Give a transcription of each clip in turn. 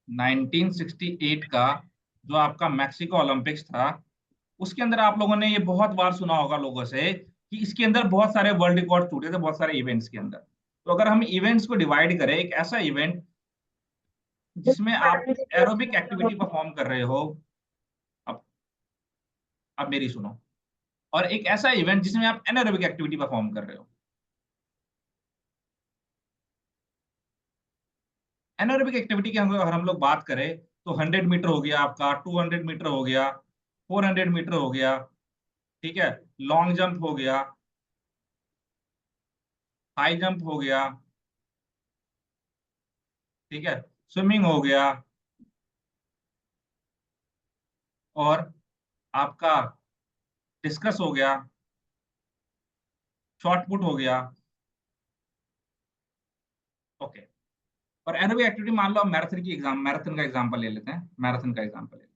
1968 का जो आपका मैक्सिको ओलंपिक्स था, उसके अंदर आप लोगों ने ये बहुत बार सुना होगा लोगों से कि इसके अंदर बहुत सारे वर्ल्ड रिकॉर्ड टूटे थे बहुत सारे इवेंट्स के अंदर। तो अगर हम इवेंट्स को डिवाइड करें, एक ऐसा इवेंट जिसमें आप एरोबिक एक्टिविटी परफॉर्म कर रहे हो, अब अब मेरी सुनो, और एक ऐसा इवेंट जिसमें आप एनारोबिक एक्टिविटी परफॉर्म कर रहे हो। एनारोबिक एक्टिविटी की अगर हम लोग बात करें तो 100 मीटर हो गया आपका, 200 मीटर हो गया, 400 मीटर हो गया, ठीक है, लॉन्ग जंप हो गया, हाई जंप हो गया, ठीक है, स्विमिंग हो गया, और आपका डिस्कस हो गया, शॉर्ट पुट हो गया। ओके। और एरोबिक एक्टिविटी मान लो, मैराथन का एग्जांपल ले लेते हैं, मैराथन का एग्जांपल ले लेते हैं।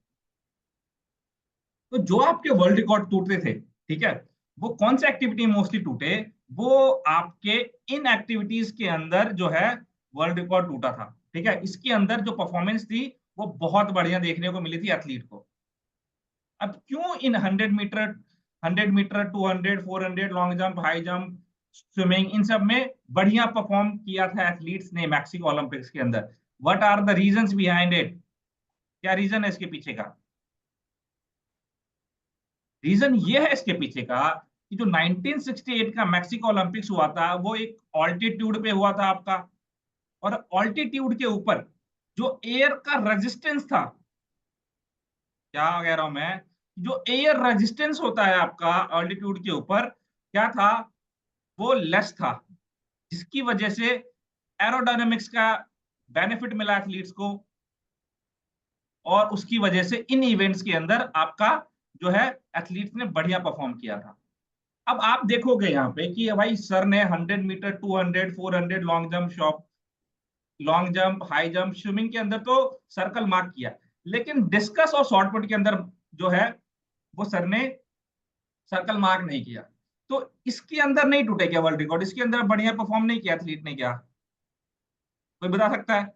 तो जो आपके वर्ल्ड रिकॉर्ड टूटे थे, ठीक है, वो कौन से एक्टिविटी मोस्टली टूटे? वो आपके इन एक्टिविटीज के अंदर जो है वर्ल्ड रिकॉर्ड टूटा था, ठीक है। इसके अंदर जो परफॉर्मेंस थी वो बहुत बढ़िया देखने को मिली थी एथलीट को। अब क्यों इन 100 metre 200 400 long jump, high jump, swimming, इन सब में बढ़िया परफॉर्म किया था एथलीट्स ने मैक्सिको ओलंपिक्स के अंदर? What are the reasons behind it? क्या रीजन है इसके पीछे का? रीजन ये है इसके पीछे का कि जो 1968 का मैक्सिको ओलंपिक्स हुआ था वो एक ऑल्टीट्यूड पे हुआ था आपका। और ऑल्टीट्यूड के ऊपर जो एयर का रेजिस्टेंस था, क्या कह रहा हूं मैं, जो एयर रेजिस्टेंस होता है आपका ऑल्टीट्यूड के ऊपर, क्या था, वो लेस था, जिसकी वजह से एरोडायनामिक्स का बेनिफिट मिला एथलीट्स को, और उसकी वजह से इन इवेंट्स के अंदर आपका जो है एथलीट्स ने बढ़िया परफॉर्म किया था। अब आप देखोगे यहाँ पे कि भाई सर ने 100 मीटर 200 400 लॉन्ग जंप, शॉप long jump, high jump, swimming के अंदर तो सर्कल मार्क किया, लेकिन डिस्कस और शॉर्ट पुट के अंदर जो है वो सर ने सर्कल मार्क नहीं किया। तो इसके अंदर नहीं टूटे क्या वर्ल्ड रिकॉर्ड? इसके अंदर बढ़िया परफॉर्म नहीं किया एथलीट ने क्या? कोई बता सकता है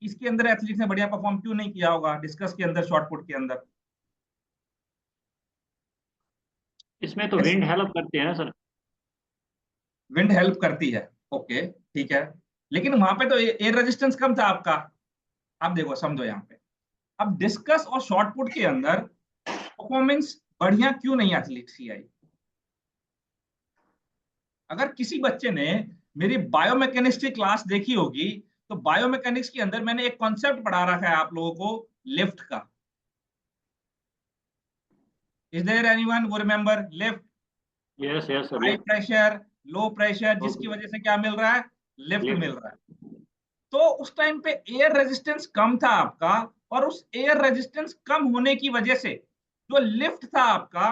इसके अंदर एथलीट ने बढ़िया परफॉर्म क्यों नहीं किया होगा डिस्कस के अंदर, शॉर्ट पुट के अंदर? इसमें तो विंड हेल्प करती है ना सर। विंड हेल्प करती है, ओके, ठीक है, लेकिन वहां पे तो एयर रेजिस्टेंस कम था आपका। आप देखो, समझो यहाँ पे, अब डिस्कस और शॉर्ट पुट के अंदर परफॉर्मेंस बढ़िया क्यों नहीं एथलीट्स की आई? अगर किसी बच्चे ने मेरी बायोमैकेनिक्स की क्लास देखी होगी, तो बायोमैकेनिक्स के अंदर मैंने एक कॉन्सेप्ट पढ़ा रखा है आप लोगों को, लिफ्ट का। Is there anyone who remember lift? Yes yes sir, high lift. Pressure, low pressure, जिसकी ओके। वजह से क्या मिल रहा है? लिफ्ट मिल लिफ्ट। रहा है। तो उस टाइम पे एयर रेजिस्टेंस कम था आपका, और उस एयर रेजिस्टेंस कम होने की वजह से जो लिफ्ट था आपका,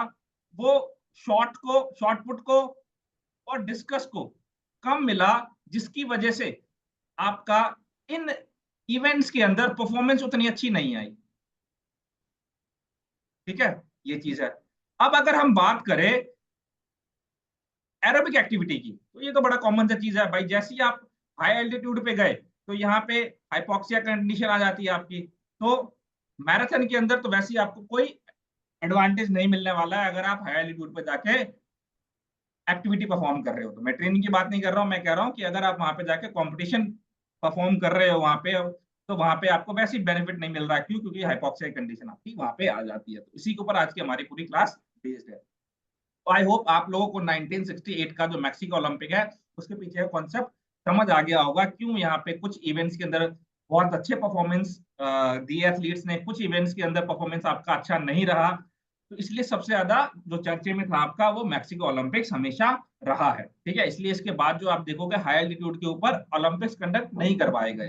वो शॉर्ट पुट को और डिस्कस को कम मिला, जिसकी वजह से आपका इन इवेंट्स के अंदर परफॉर्मेंस उतनी अच्छी नहीं आई। ठीक है, ये चीज है। अब अगर हम बात करें एरोबिक एक्टिविटी की, तो ये तो बड़ा कॉमन सा चीज है भाई, जैसे ही आप हाई एल्टीट्यूड पे गए तो यहाँ पे हाइपोक्सिया कंडीशन आ जाती है आपकी। तो मैराथन के अंदर तो वैसे ही आपको कोई एडवांटेज नहीं मिलने वाला है अगर आप हाई एल्टीट्यूड पे जाके एक्टिविटी परफॉर्म कर रहे हो। तो मैं ट्रेनिंग की बात नहीं कर रहा हूँ, मैं कह रहा हूँ कि अगर आप वहां पे जाके कंपटीशन परफॉर्म कर रहे हो वहां पे, तो वहां पे आपको वैसे ही बेनिफिट नहीं मिल रहा है। क्यों? क्योंकि हाइपोक्सिया कंडीशन आपकी वहां पे आ जाती है। तो इसी के ऊपर आज की हमारी पूरी क्लास बेस्ड है। तो आई होप आप लोगों को 1968 का जो मैक्सिको ओलंपिक है उसके पीछे का कॉन्सेप्ट समझ आ गया होगा, क्यों यहाँ पे कुछ इवेंट्स के अंदर बहुत अच्छे परफॉर्मेंस दिए एथलीट्स ने, कुछ इवेंट्स के अंदर परफॉर्मेंस आपका अच्छा नहीं रहा। तो इसलिए सबसे ज्यादा जो चर्चे में था आपका वो मैक्सिको ओलंपिक्स हमेशा रहा है। ठीक है, इसलिए इसके बाद जो आप देखोगे हाई एल्टीट्यूड के ऊपर ओलंपिक्स कंडक्ट नहीं करवाए गए।